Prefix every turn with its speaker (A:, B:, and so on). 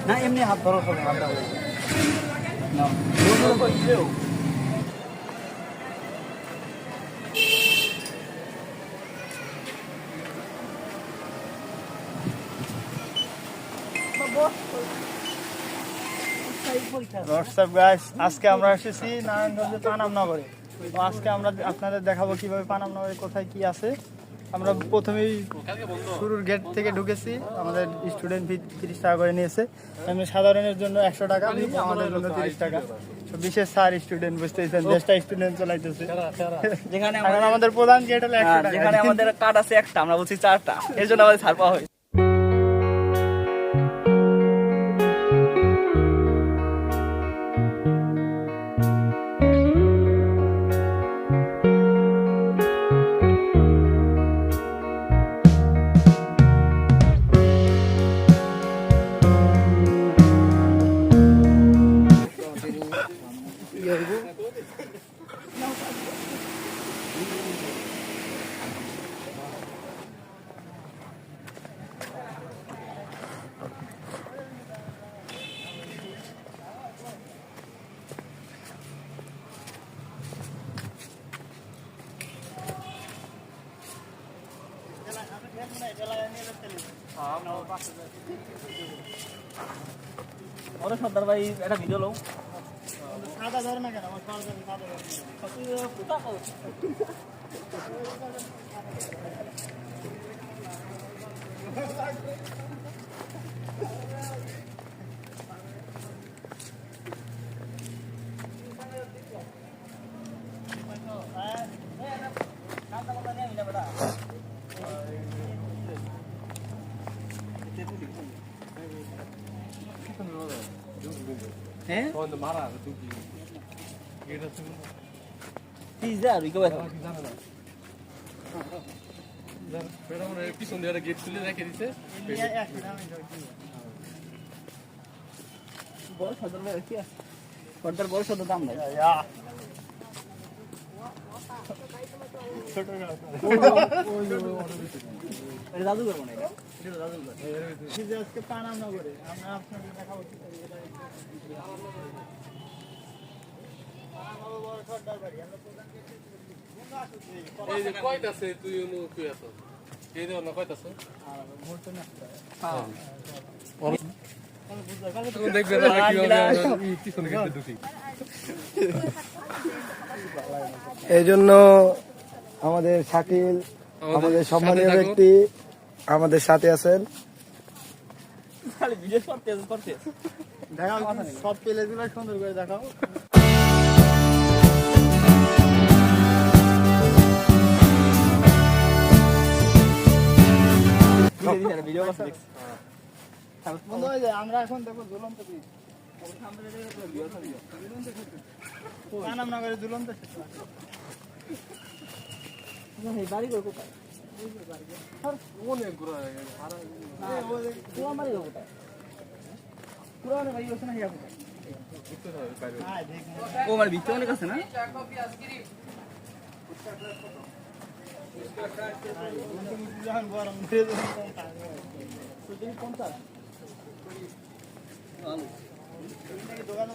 A: না এমনি হাত ধরো আজকে আমরা এসেছি নারায়ণগঞ্জের পানামনগরে। তো আজকে আমরা আপনাদের দেখাবো কিভাবে পানামনগরে কোথায় কি আছে। আমরা প্রথমেই শুরুর গেট থেকে ঢুকেছি। আমাদের স্টুডেন্ট ফি 30 টাকা করে নিয়েছে। এমনি সাধারণের জন্য 100 টাকা, আমাদের জন্য 30 টাকা। বিশেষ স্যার স্টুডেন্ট বুঝতেছেন, 10টা স্টুডেন্ট চলাইতেছে। যেখানে আমাদের প্রধান গেট হলো 100 টাকা, যেখানে আমাদের কার্ড আছে একটা, আমরা বলছি 4টা, এর জন্য আমাদের ছাড় পাওয়া হয়। সর্দার ভাই একটা ভিডিও লো। সাদা ধরে না কেন? আমার হ্যাঁ পিছন দিয়ে গেট খুলে রেখে দিচ্ছে। বড় সদর কি আছে? সর্দার বড় সদর দাম নাই। জাদুঘর মনে হয়, আজকে পানামনগরে আমরা আপনাদের দেখাবো।
B: এই যে কয়টাছে তুই তুই আছো এই দেও না কয়টাছে দেখবে না কিভাবে পিছনে গেছে ঢুকি।
C: এই জন্য আমাদের শাকিল, আমাদের সম্মানীয় ব্যক্তি আমাদের সাথে আছেন।
A: দেখাও সব পেলে দিলে সুন্দর করে দেখাও। আমরা এখন দেখো ঝুলন্ত পানামনগরে ঝুলন্ত বাড়ি করে কোথায়? ও মানে ভিতরে অনেক আছে না? দোকান